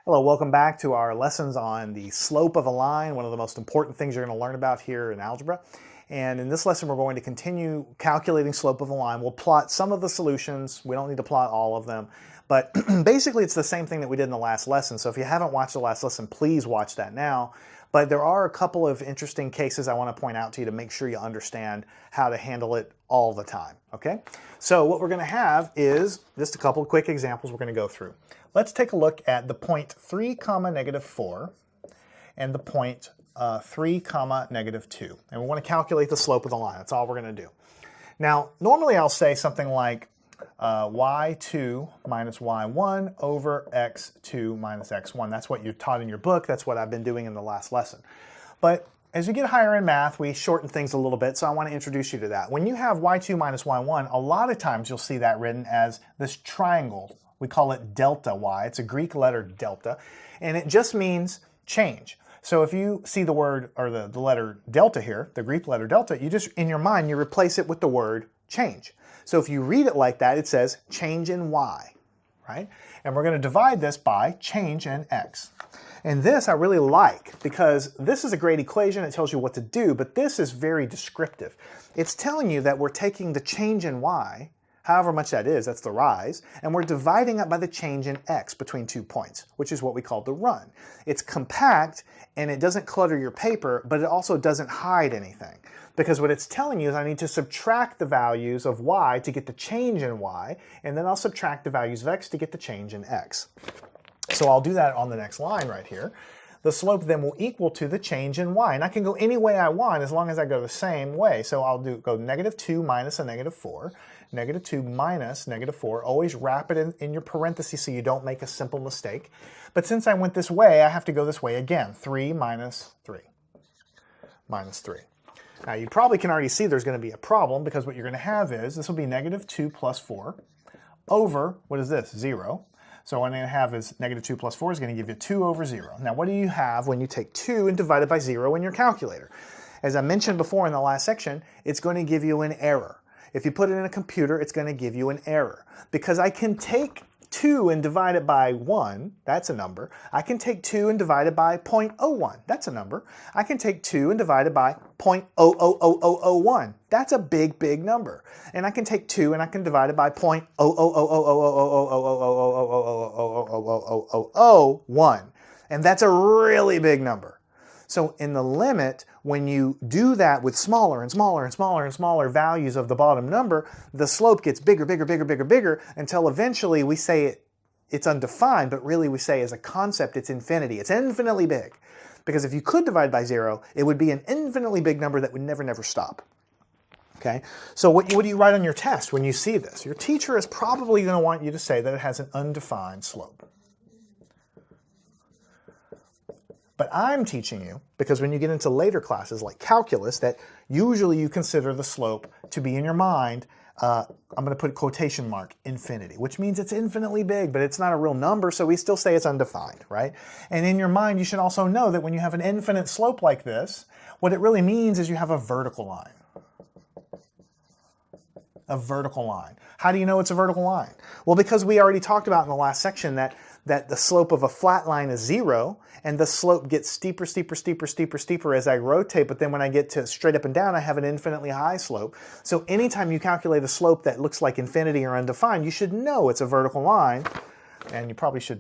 Hello, welcome back to our lessons on the slope of a line, one of the most important things you're going to learn about here in algebra. And in this lesson, we're going to continue calculating slope of a line. We'll plot some of the solutions. We don't need to plot all of them. But basically, it's the same thing that we did in the last lesson. So if you haven't watched the last lesson, please watch that now. But there are a couple of interesting cases I want to point out to you to make sure you understand how to handle it all the time, okay? So what we're going to have is just a couple of quick examples we're going to go through. Let's take a look at the point 3, -4 and the point 3, -2. And we want to calculate the slope of the line. That's all we're going to do. Now, normally I'll say something like y2 minus y1 over x2 minus x1. That's what you're taught in your book. That's what I've been doing in the last lesson. But as you get higher in math, we shorten things a little bit, so I want to introduce you to that. When you have y2 minus y1, a lot of times you'll see that written as this triangle. We call it delta y. It's a Greek letter delta, and it just means change. So if you see the word, or the letter delta here, the Greek letter delta, you just, in your mind, you replace it with the word change. So if you read it like that, it says change in y, right? And we're going to divide this by change in x. And this I really like because this is a great equation. It tells you what to do, but this is very descriptive. It's telling you that we're taking the change in y, however much that is, that's the rise, and we're dividing it by the change in x between 2 points, which is what we call the run. It's compact and it doesn't clutter your paper, but it also doesn't hide anything. Because what it's telling you is I need to subtract the values of y to get the change in y, and then I'll subtract the values of x to get the change in x. So I'll do that on the next line right here. The slope then will equal to the change in y. And I can go any way I want as long as I go the same way. So I'll go -2 minus a -4, -2 minus -4. Always wrap it in your parentheses so you don't make a simple mistake. But since I went this way, I have to go this way again. 3 minus 3 minus 3. Now you probably can already see there's going to be a problem because what you're going to have is, this will be -2 plus 4 over, what is this, 0. So what I'm going to have is -2 plus 4 is going to give you 2 over 0. Now what do you have when you take 2 and divide it by 0 in your calculator? As I mentioned before in the last section, it's going to give you an error. If you put it in a computer, it's going to give you an error. Because I can take 2 and divide it by 1, that's a number. I can take 2 and divide it by 0.01, that's a number. I can take 2 and divide it by 0.000001, that's a big, big number. And I can take 2 and I can divide it by 0.0000000000001, and that's a really big number. So in the limit, when you do that with smaller and smaller and smaller and smaller values of the bottom number, the slope gets bigger, bigger, bigger, bigger, bigger, until eventually we say it's undefined, but really we say as a concept it's infinity. It's infinitely big. Because if you could divide by 0, it would be an infinitely big number that would never, never stop. Okay? So what do you write on your test when you see this? Your teacher is probably going to want you to say that it has an undefined slope. But I'm teaching you, because when you get into later classes like calculus, that usually you consider the slope to be in your mind, I'm going to put quotation mark, infinity, which means it's infinitely big, but it's not a real number, so we still say it's undefined, right? And in your mind, you should also know that when you have an infinite slope like this, what it really means is you have a vertical line. A vertical line. How do you know it's a vertical line? Well, because we already talked about in the last section that the slope of a flat line is 0, and the slope gets steeper, steeper, steeper, steeper, steeper as I rotate, but then when I get to straight up and down, I have an infinitely high slope. So anytime you calculate a slope that looks like infinity or undefined, you should know it's a vertical line, and you probably should